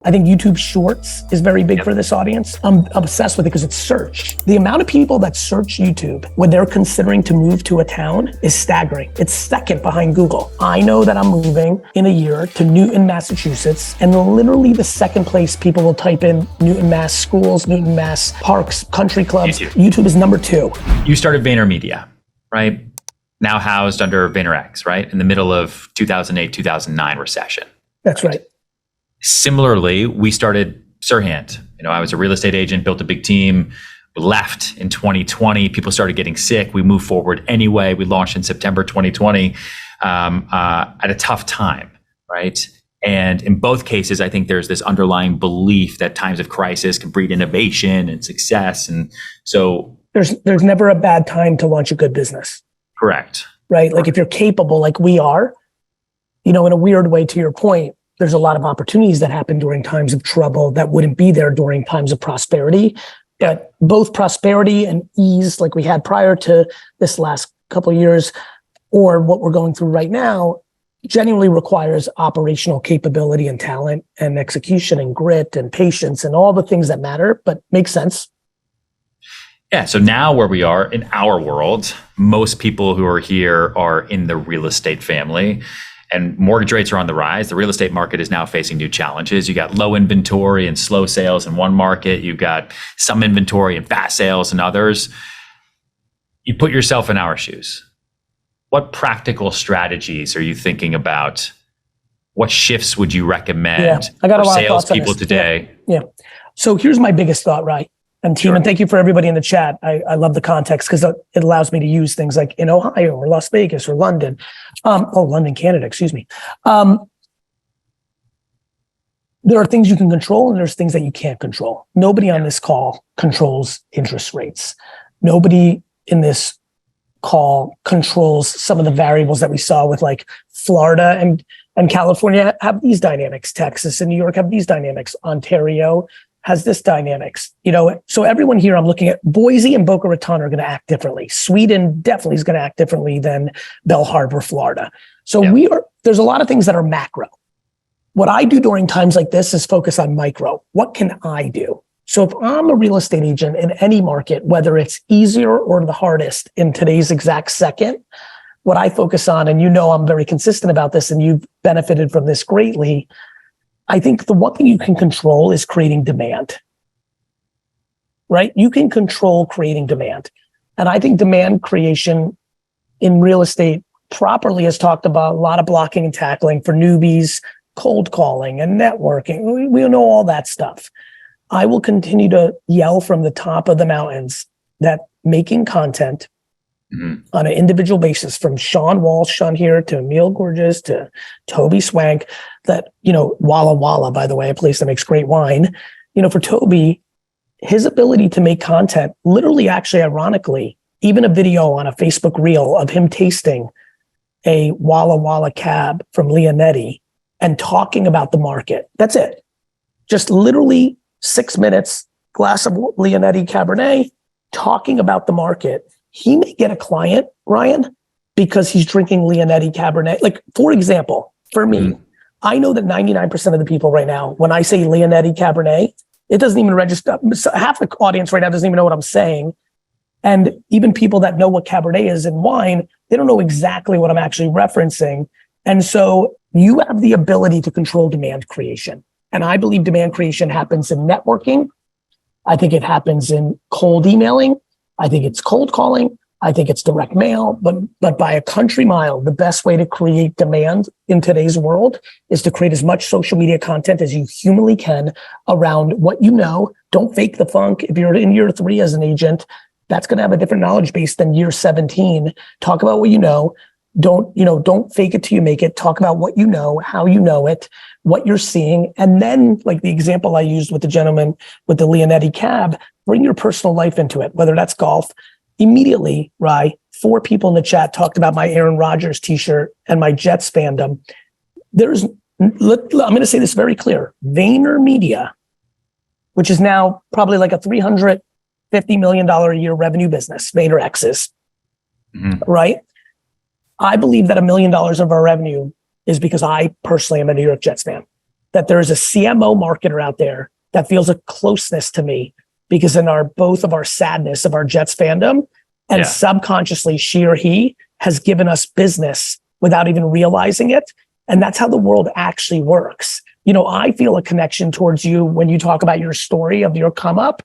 I think YouTube Shorts is very big for this audience. I'm obsessed with it because it's search. The amount of people that search YouTube when they're considering to move to a town is staggering. It's second behind Google. I know that I'm moving in a year to Newton, Massachusetts, and literally the second place people will type in Newton, Mass schools, Newton, Mass parks, country clubs. YouTube is number 2. You started VaynerMedia, right? Now housed under VaynerX, right? In the middle of 2008, 2009 recession. That's right. Similarly, we started Serhant. I was a real estate agent, built a big team, left in 2020. People started getting sick. We moved forward anyway. We launched in September 2020 at a tough time, right? And in both cases, I think there's this underlying belief that times of crisis can breed innovation and success. And so there's never a bad time to launch a good business. Correct. Right? Like if you're capable like we are, in a weird way, to your point, there's a lot of opportunities that happen during times of trouble that wouldn't be there during times of prosperity. But both prosperity and ease, like we had prior to this last couple of years, or what we're going through right now, genuinely requires operational capability and talent and execution and grit and patience and all the things that matter, but makes sense. Yeah, so now where we are in our world, most people who are here are in the real estate family. And mortgage rates are on the rise. The real estate market is now facing new challenges. You got low inventory and slow sales in one market. You've got some inventory and fast sales in others. You put yourself in our shoes. What practical strategies are you thinking about? What shifts would you recommend for salespeople today? Yeah. So here's my biggest thought, right? And team, and thank you for everybody in the chat. I love the context because it allows me to use things like in Ohio or Las Vegas or London. London, Canada, excuse me. There are things you can control and there's things that you can't control. Nobody on this call controls interest rates. Nobody in this call controls some of the variables that we saw with like Florida and California have these dynamics. Texas and New York have these dynamics. Ontario has this dynamics, so everyone here, I'm looking at Boise and Boca Raton are going to act differently. Sweden definitely is going to act differently than Belle Harbor, Florida. So there's a lot of things that are macro. What I do during times like this is focus on micro. What can I do? So if I'm a real estate agent in any market, whether it's easier or the hardest in today's exact second, what I focus on, and I'm very consistent about this and you've benefited from this greatly, I think the one thing you can control is creating demand, right? You can control creating demand. And I think demand creation in real estate properly has talked about a lot of blocking and tackling for newbies, cold calling and networking. We know all that stuff. I will continue to yell from the top of the mountains that making content on an individual basis, from Sean Walsh on here to Emil Gorgeous to Toby Swank, that, Walla Walla, by the way, a place that makes great wine. For Toby, his ability to make content, literally, actually, ironically, even a video on a Facebook reel of him tasting a Walla Walla cab from Leonetti and talking about the market. That's it. Just literally 6 minutes, glass of Leonetti Cabernet, talking about the market. He may get a client, Ryan, because he's drinking Leonetti Cabernet. Like, for example, for me, I know that 99% of the people right now, when I say Leonetti Cabernet, it doesn't even register. Half the audience right now doesn't even know what I'm saying. And even people that know what Cabernet is in wine, they don't know exactly what I'm actually referencing. And so you have the ability to control demand creation. And I believe demand creation happens in networking. I think it happens in cold emailing. I think it's cold calling. I think it's direct mail, but by a country mile, the best way to create demand in today's world is to create as much social media content as you humanly can around what you know. Don't fake the funk. If you're in year 3 as an agent, that's going to have a different knowledge base than year 17. Talk about what you know. Don't fake it till you make it. Talk about what you know, how you know it, what you're seeing. And then, like the example I used with the gentleman with the Leonetti cab, bring your personal life into it, whether that's golf. Immediately, Rye, 4 people in the chat talked about my Aaron Rodgers t-shirt and my Jets fandom. I'm going to say this very clear. VaynerMedia, which is now probably like a $350 million a year revenue business, VaynerX is, right? I believe that $1 million of our revenue is because I personally am a New York Jets fan. that there is a CMO marketer out there that feels a closeness to me because in both of our sadness of our Jets fandom, and subconsciously she or he has given us business without even realizing it. And that's how the world actually works. I feel a connection towards you when you talk about your story of your come up,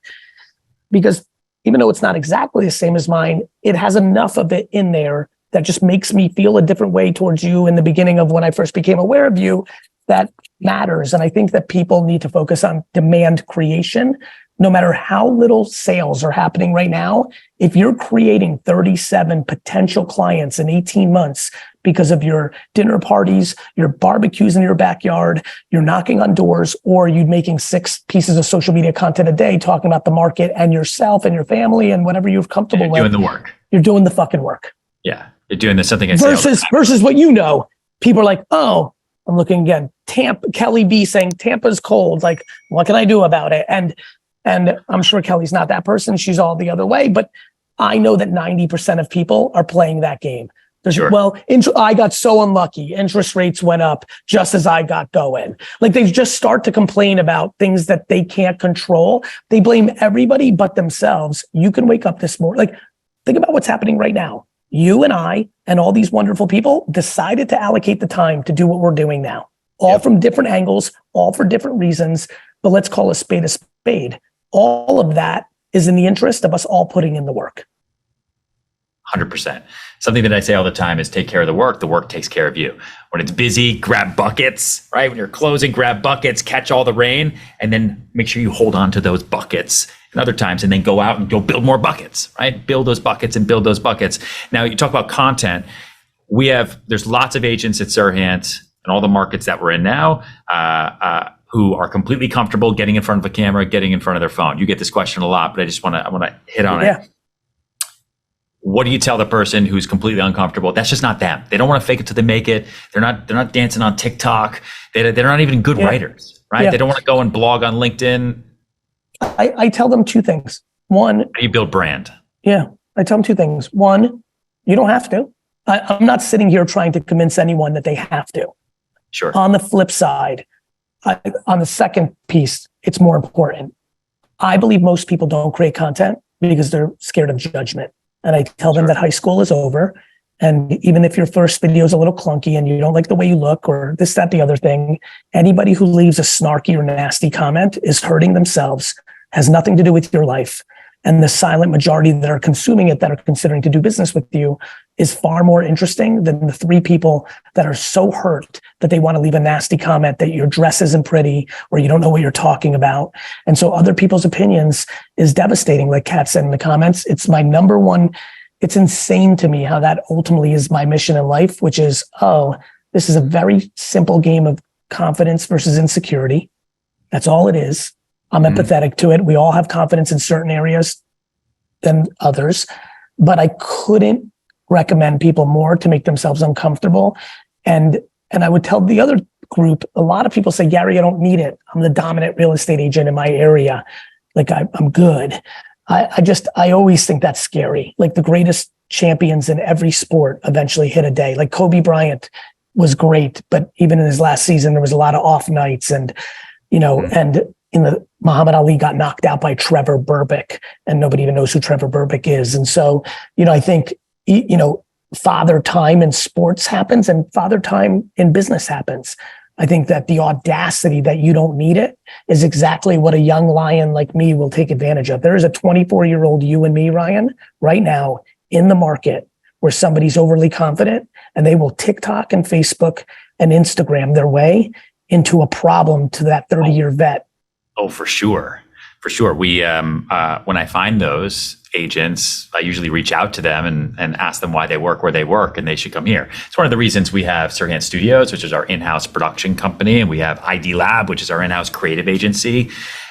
because even though it's not exactly the same as mine, it has enough of it in there that just makes me feel a different way towards you in the beginning of when I first became aware of you. That matters. And I think that people need to focus on demand creation. No matter how little sales are happening right now, if you're creating 37 potential clients in 18 months because of your dinner parties, your barbecues in your backyard, you're knocking on doors, or you're making 6 pieces of social media content a day talking about the market and yourself and your family and whatever you're comfortable with. Doing the work. You're doing the fucking work. Yeah. You're doing something I versus what people are like, oh, I'm looking again. Kelly B saying Tampa's cold. Like, what can I do about it? And I'm sure Kelly's not that person. She's all the other way. But I know that 90% of people are playing that game. Sure. I got so unlucky. Interest rates went up just as I got going. Like they just start to complain about things that they can't control. They blame everybody but themselves. You can wake up this morning. Like, think about what's happening right now. You and I and all these wonderful people decided to allocate the time to do what we're doing now. All from different angles, all for different reasons, but let's call a spade a spade. All of that is in the interest of us all putting in the work. 100%. Something that I say all the time is take care of the work takes care of you. When it's busy, grab buckets, right? When you're closing, grab buckets, catch all the rain, and then make sure you hold on to those buckets and other times, and then go out and go build more buckets, right? Build those buckets and build those buckets. Now you talk about content. There's lots of agents at Serhant and all the markets that we're in now, who are completely comfortable getting in front of a camera, getting in front of their phone. You get this question a lot, but I want to hit on it. What do you tell the person who's completely uncomfortable? That's just not them. They don't want to fake it till they make it. They're not dancing on TikTok. They're not even good writers, right? Yeah. They don't want to go and blog on LinkedIn. I tell them 2 things. One, how do you build brand? Yeah, I tell them 2 things. One, you don't have to. I'm not sitting here trying to convince anyone that they have to. Sure. On the flip side, on the second piece, it's more important. I believe most people don't create content because they're scared of judgment. And I tell them that high school is over. And even if your first video is a little clunky and you don't like the way you look or this, that, the other thing, anybody who leaves a snarky or nasty comment is hurting themselves, has nothing to do with your life. And the silent majority that are consuming it, that are considering to do business with you, is far more interesting than the 3 people that are so hurt that they want to leave a nasty comment that your dress isn't pretty or you don't know what you're talking about. And so other people's opinions is devastating. Like Kat said in the comments, it's my number one. It's insane to me how that ultimately is my mission in life, which is, this is a very simple game of confidence versus insecurity. That's all it is. I'm empathetic to it. We all have confidence in certain areas than others, but I couldn't recommend people more to make themselves uncomfortable. And I would tell the other group, a lot of people say, Gary, I don't need it. I'm the dominant real estate agent in my area. Like I'm good. I always think that's scary. Like the greatest champions in every sport eventually hit a day. Like Kobe Bryant was great, but even in his last season, there was a lot of off nights and, and Muhammad Ali got knocked out by Trevor Berbick, and nobody even knows who Trevor Berbick is. And so, I think, father time in sports happens and father time in business happens. I think that the audacity that you don't need it is exactly what a young lion like me will take advantage of. There is a 24-year-old you and me, Ryan, right now in the market where somebody's overly confident and they will TikTok and Facebook and Instagram their way into a problem to that 30-year vet. Oh, for sure. For sure. We, when I find those agents, I usually reach out to them and ask them why they work where they work and they should come here. It's one of the reasons we have Serhant Studios, which is our in-house production company. And we have ID Lab, which is our in-house creative agency,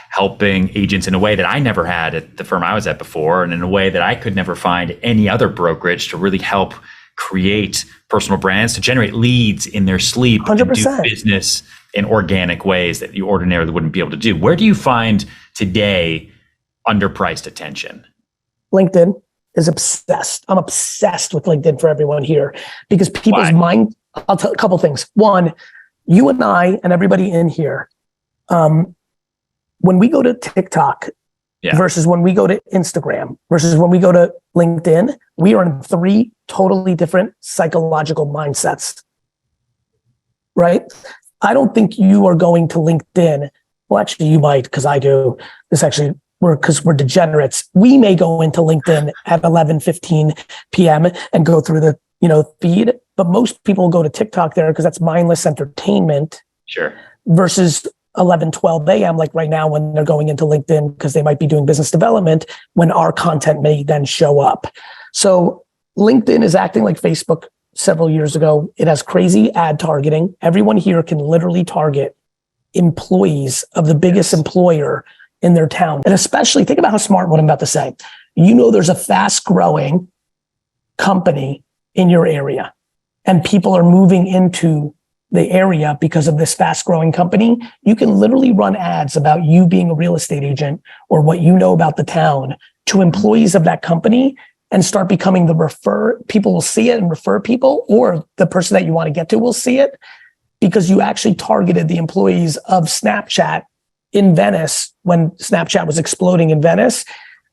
helping agents in a way that I never had at the firm I was at before. And in a way that I could never find any other brokerage to really help create personal brands, to generate leads in their sleep, 100%. And do business in organic ways that you ordinarily wouldn't be able to do. Where do you find today underpriced attention? LinkedIn is obsessed. I'm obsessed with LinkedIn for everyone here because people's mind, I'll tell a couple things. One, You and I and everybody in here, when we go to TikTok versus when we go to Instagram versus when we go to LinkedIn, we are in 3 totally different psychological mindsets, right? I don't think you are going to LinkedIn. Well, actually you might, because I do. Because we're degenerates. We may go into LinkedIn at 11:15 p.m. and go through the feed, but most people go to TikTok there because that's mindless entertainment. Sure. Versus 11:12 a.m. like right now when they're going into LinkedIn because they might be doing business development when our content may then show up. So LinkedIn is acting like Facebook several years ago. It has crazy ad targeting. Everyone here can literally target employees of the biggest employer in their town. And especially think about how smart what I'm about to say. There's a fast growing company in your area and people are moving into the area because of this fast growing company. You can literally run ads about you being a real estate agent or what you know about the town to employees of that company and start becoming people will see it and refer people, or the person that you want to get to will see it because you actually targeted the employees of Snapchat in Venice when Snapchat was exploding in Venice.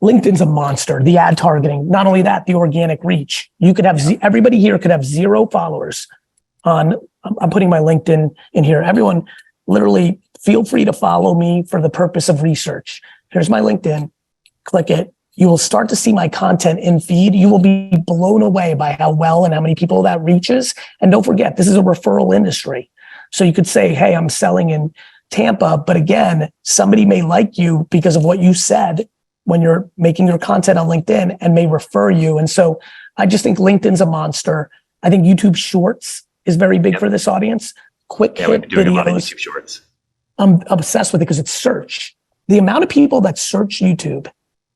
LinkedIn's a monster. The ad targeting, not only that, the organic reach. You could have, everybody here could have 0 followers on, I'm putting my LinkedIn in here. Everyone literally feel free to follow me for the purpose of research. Here's my LinkedIn, click it. You will start to see my content in feed. You will be blown away by how well and how many people that reaches. And don't forget, this is a referral industry. So you could say, hey, I'm selling in Tampa, but again, somebody may like you because of what you said when you're making your content on LinkedIn and may refer you. And so I just think LinkedIn's a monster. I think YouTube Shorts is very big for this audience. Quick hit videos. YouTube Shorts. I'm obsessed with it because it's search. The amount of people that search YouTube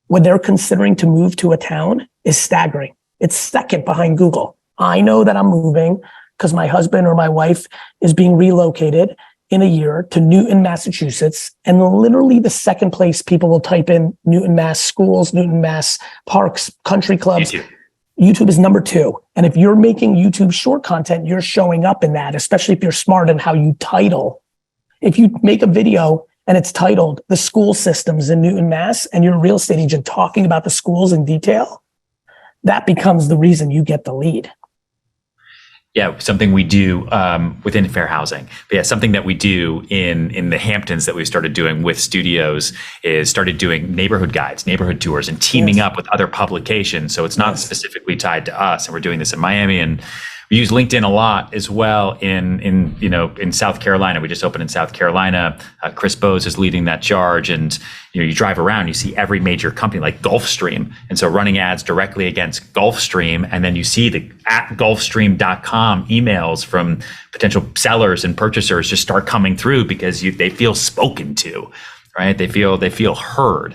when they're considering to move to a town is staggering. It's second behind Google. I know that I'm moving because my husband or my wife is being relocated in a year to Newton, Massachusetts. And literally the second place people will type in Newton, Mass schools, Newton, Mass parks, country clubs. YouTube is number 2. And if you're making YouTube short content, you're showing up in that, especially if you're smart in how you title. If you make a video and it's titled The School Systems in Newton, Mass, and you're a real estate agent talking about the schools in detail, that becomes the reason you get the lead. Yeah, something we do within fair housing. But yeah, something that we do in the Hamptons that we started doing with studios is started doing neighborhood guides, neighborhood tours, and teaming up with other publications. So it's not specifically tied to us. And we're doing this in Miami, and we use LinkedIn a lot as well in South Carolina. We just opened in South Carolina. Chris Bose is leading that charge, and you drive around, you see every major company like Gulfstream, and so running ads directly against Gulfstream, and then you see the at Gulfstream.com emails from potential sellers and purchasers just start coming through because they feel spoken to, right? They feel heard.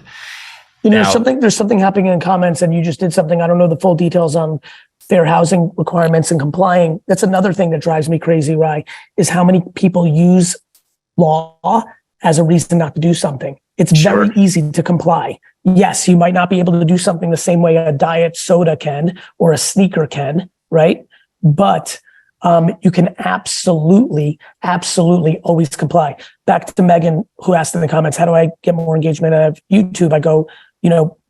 There's something happening in comments, and you just did something. I don't know the full details on fair housing requirements and complying. That's another thing that drives me crazy, Rye, is how many people use law as a reason not to do something. It's very easy to comply. Yes, you might not be able to do something the same way a diet soda can or a sneaker can, right? But you can absolutely always comply. Back to Megan, who asked in the comments, how do I get more engagement out of YouTube? I go,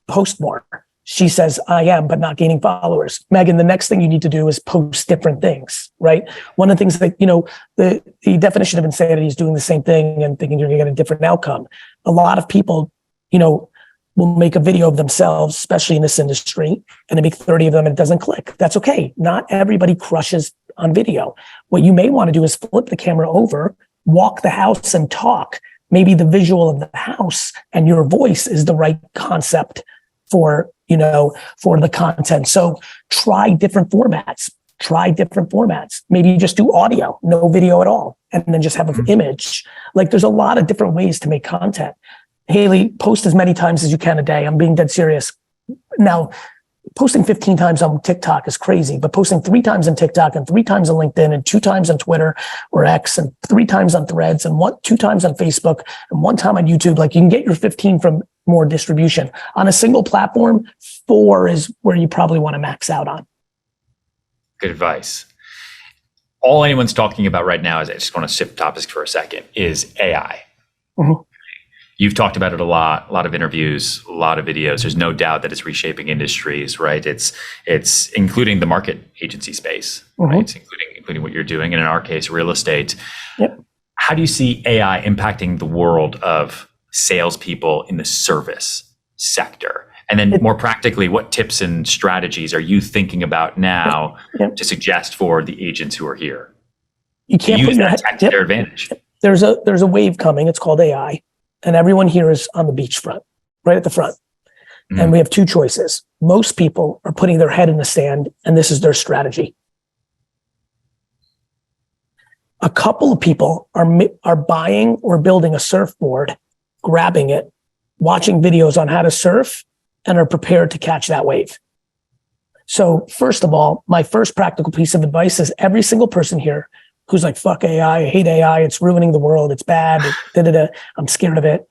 post more. She says, I am, but not gaining followers. Megan, the next thing you need to do is post different things, right? One of the things that, the definition of insanity is doing the same thing and thinking you're going to get a different outcome. A lot of people, will make a video of themselves, especially in this industry, and they make 30 of them and it doesn't click. That's okay. Not everybody crushes on video. What you may want to do is flip the camera over, walk the house and talk. Maybe the visual of the house and your voice is the right concept for the content. So try different formats. Maybe you just do audio, no video at all, and then just have an image. Like there's a lot of different ways to make content. Haley, post as many times as you can a day. I'm being dead serious. Now, posting 15 times on TikTok is crazy, but posting 3 times on TikTok and 3 times on LinkedIn and 2 times on Twitter or X and 3 times on Threads and 2 times on Facebook and 1 time on YouTube, like you can get your 15 from more distribution. On a single platform, 4 is where you probably want to max out on. Good advice. all anyone's talking about right now is, I just want to shift topics for a second, is AI. Mhm. You've talked about it a lot of interviews, a lot of videos. There's no doubt that it's reshaping industries, right? It's including the market agency space, right? It's including what you're doing, and in our case, real estate. Yep. How do you see AI impacting the world of salespeople in the service sector? And then more practically, what tips and strategies are you thinking about now to suggest for the agents who are here? You can't use that tech to their advantage. There's a wave coming. It's called AI. And everyone here is on the beachfront, right at the front. And we have two choices. Most people are putting their head in the sand, and this is their strategy. A couple of people are buying or building a surfboard, grabbing it, watching videos on how to surf, and are prepared to catch that wave. So first of all, my first practical piece of advice is every single person here who's like, fuck AI, I hate AI, it's ruining the world, it's bad, I'm scared of it.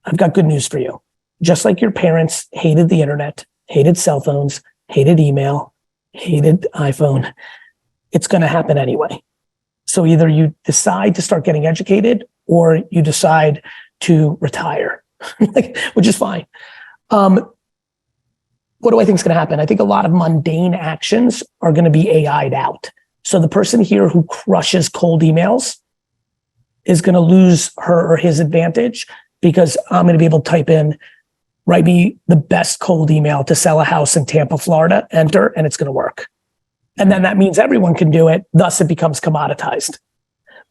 I've got good news for you. Just like your parents hated the internet, hated cell phones, hated email, hated iPhone, it's going to happen anyway. So either you decide to start getting educated or you decide to retire, which is fine. What do I think is going to happen? I think a lot of mundane actions are going to be AI'd out. So the person here who crushes cold emails is going to lose her or his advantage because I'm going to be able to type in, write me the best cold email to sell a house in Tampa, Florida, enter, and it's going to work. And then that means everyone can do it. Thus it becomes commoditized.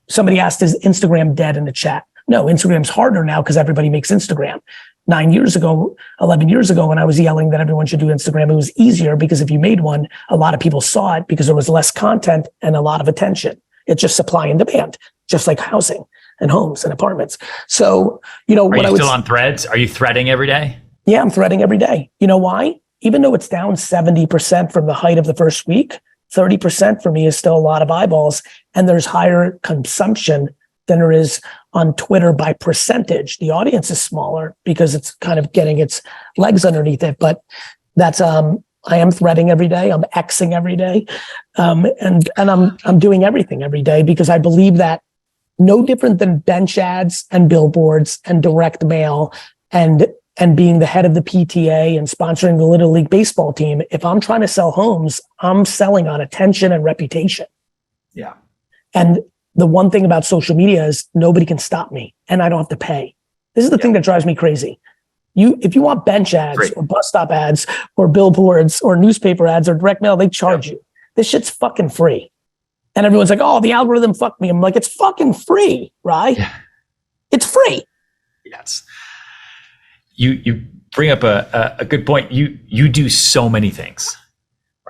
Somebody asked, is Instagram dead in the chat? No, Instagram's harder now because everybody makes Instagram. 9 years ago, 11 years ago, when I was yelling that everyone should do Instagram, it was easier because if you made one, a lot of people saw it because there was less content and a lot of attention. It's just supply and demand, just like housing and homes and apartments. So, are you still on threads? Are you threading every day? Yeah, I'm threading every day. You know why? Even though it's down 70% from the height of the first week, 30% for me is still a lot of eyeballs, and there's higher consumption than there is on Twitter by percentage. The audience is smaller because it's kind of getting its legs underneath it, but that's, I am threading every day. I'm Xing every day. And I'm doing everything every day because I believe that no different than bench ads and billboards and direct mail and being the head of the PTA and sponsoring the Little League baseball team, if I'm trying to sell homes, I'm selling on attention and reputation. Yeah. And the one thing about social media is nobody can stop me and I don't have to pay. This is the thing that drives me crazy. If you want bench ads or bus stop ads or billboards or newspaper ads or direct mail, they charge you. This shit's fucking free. And everyone's like, oh, the algorithm fucked me. I'm like, it's fucking free, right? Yeah. It's free. Yes. You bring up a good point. You do so many things,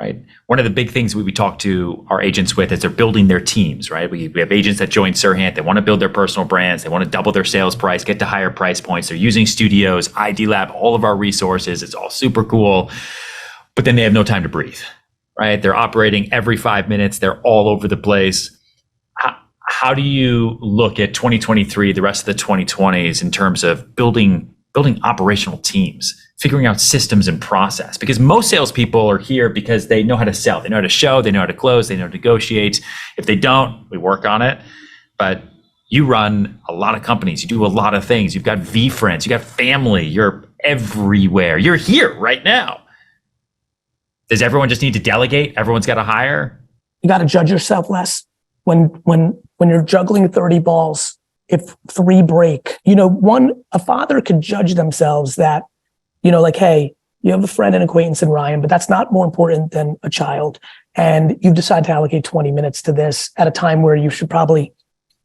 right? One of the big things we talk to our agents with is they're building their teams, right? We have agents that join Serhant. They want to build their personal brands. They want to double their sales price, get to higher price points. They're using studios, ID Lab, all of our resources. It's all super cool. But then they have no time to breathe, right? They're operating every 5 minutes. They're all over the place. How do you look at 2023, the rest of the 2020s in terms of building operational teams, figuring out systems and process? Because most salespeople are here because they know how to sell, they know how to show, they know how to close, they know how to negotiate. If they don't, we work on it. But you run a lot of companies, you do a lot of things. You've got VeeFriends, you got family, you're everywhere. You're here right now. Does everyone just need to delegate? Everyone's got to hire? You got to judge yourself less. When you're juggling 30 balls, if 3 break, a father could judge themselves that, like, hey, you have a friend and acquaintance in Ryan, but that's not more important than a child. And you've decided to allocate 20 minutes to this at a time where you should probably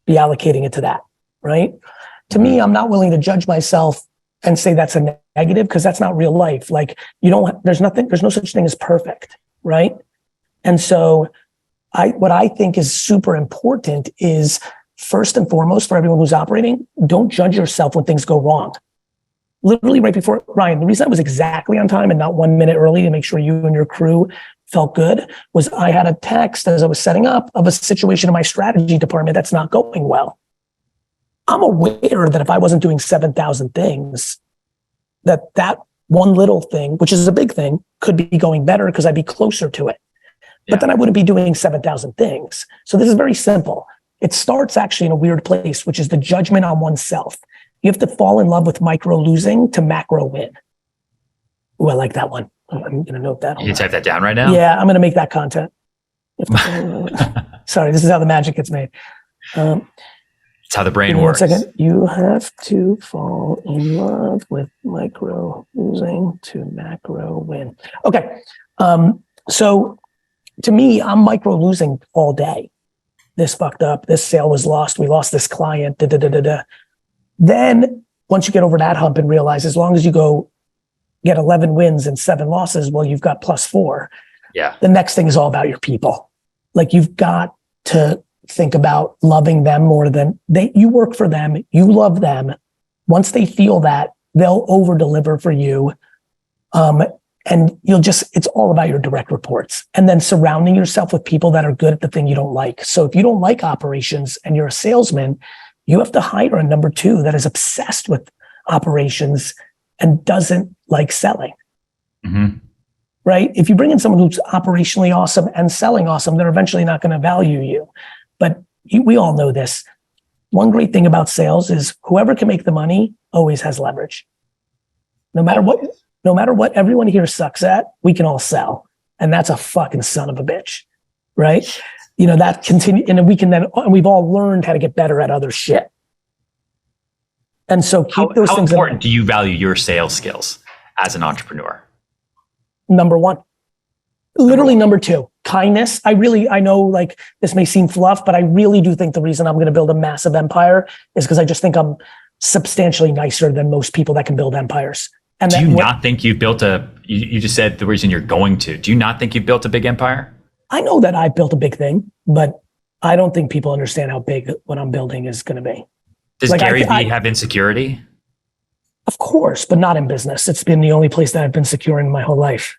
be allocating it to that, right? To me, I'm not willing to judge myself and say that's a negative because that's not real life. Like, there's no such thing as perfect, right? And so what I think is super important is, first and foremost, for everyone who's operating, don't judge yourself when things go wrong. Literally right before, Ryan, the reason I was exactly on time and not 1 minute early to make sure you and your crew felt good was I had a text as I was setting up of a situation in my strategy department that's not going well. I'm aware that if I wasn't doing 7,000 things, that one little thing, which is a big thing, could be going better because I'd be closer to it. but then I wouldn't be doing 7,000 things. So this is very simple. It starts actually in a weird place, which is the judgment on oneself. You have to fall in love with micro losing to macro win. Ooh, I like that one. I'm going to note that. You can type that down right now? Yeah, I'm going to make that content. Sorry, this is how the magic gets made. It's how the brain works. 1 second. You have to fall in love with micro losing to macro win. Okay. So to me, I'm micro losing all day. This fucked up. This sale was lost. We lost this client. Then once you get over that hump and realize as long as you go get 11 wins and 7 losses, well, you've got +4. Yeah. The next thing is all about your people. Like you've got to think about loving them more than you work for them. You love them. Once they feel that, they'll over deliver for you. And it's all about your direct reports, and then surrounding yourself with people that are good at the thing you don't like. So if you don't like operations and you're a salesman, you have to hire a number 2 that is obsessed with operations and doesn't like selling. Mm-hmm. Right? If you bring in someone who's operationally awesome and selling awesome, they're eventually not going to value you. But we all know this. One great thing about sales is whoever can make the money always has leverage. No matter what everyone here sucks at, we can all sell. And that's a fucking son of a bitch. Right? That continue, and we've all learned how to get better at other shit. And so keep those things. How important do you value your sales skills as an entrepreneur? Number 1. Literally number 2, kindness. I know like this may seem fluff, but I really do think the reason I'm going to build a massive empire is because I just think I'm substantially nicer than most people that can build empires. And do you not think you've built you just said the reason you're going to, do you not think you've built a big empire? I know that I've built a big thing, but I don't think people understand how big what I'm building is going to be. Does GaryVee have insecurity? Of course, but not in business. It's been the only place that I've been secure in my whole life.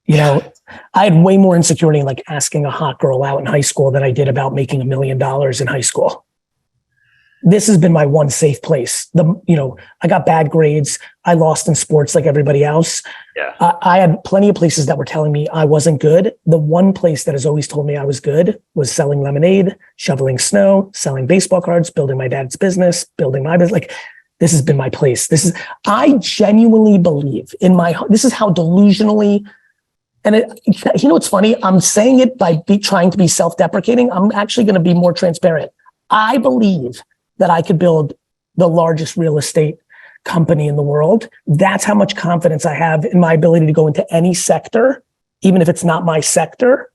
I had way more insecurity in like asking a hot girl out in high school than I did about making $1 million in high school. This has been my one safe place. I got bad grades. I lost in sports like everybody else. Yeah. I had plenty of places that were telling me I wasn't good. The one place that has always told me I was good was selling lemonade, shoveling snow, selling baseball cards, building my dad's business, building my business. Like, this has been my place. I genuinely believe this is how delusionally. And what's funny? I'm saying it by trying to be self-deprecating. I'm actually going to be more transparent. I believe that I could build the largest real estate company in the world. That's how much confidence I have in my ability to go into any sector, even if it's not my sector.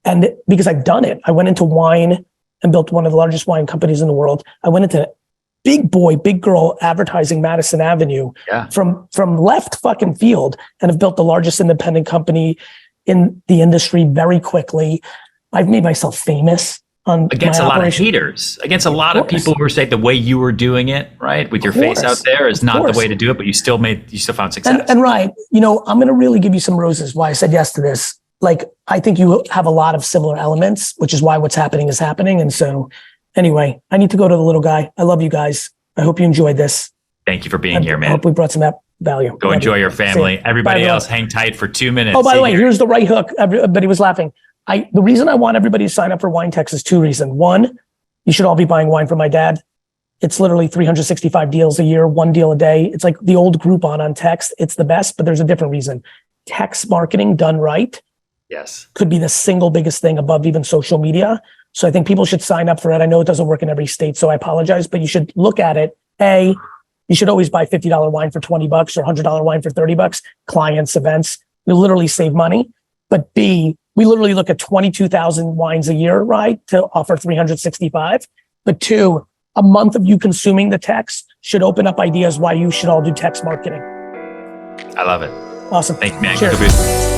And because I've done it, I went into wine and built one of the largest wine companies in the world. I went into big boy, big girl advertising Madison Avenue from left fucking field and have built the largest independent company in the industry very quickly. I've made myself famous against a lot of haters, against a lot of people who say the way you were doing it, right, with your face out there is not the way to do it, but you still found success. And right, I'm going to really give you some roses why I said yes to this. Like, I think you have a lot of similar elements, which is why what's happening is happening. And so anyway, I need to go to the little guy. I love you guys. I hope you enjoyed this. Thank you for being here, man. I hope we brought some value. Go enjoy your family. Everybody else, hang tight for 2 minutes. Oh, by the way, here's the right hook. Everybody was laughing. The reason I want everybody to sign up for Wine Text is 2 reasons. 1, you should all be buying wine from my dad. It's literally 365 deals a year, 1 deal a day. It's like the old Groupon on text. It's the best, but there's a different reason. Text marketing done right, could be the single biggest thing above even social media. So I think people should sign up for it. I know it doesn't work in every state, so I apologize, but you should look at it. A, you should always buy $50 wine for $20 or $100 wine for $30. Clients, events, we literally save money. But B, we literally look at 22,000 wines a year, right, to offer 365. But 2, a month of you consuming the text should open up ideas why you should all do text marketing. I love it. Awesome. Thank you, man. Cheers.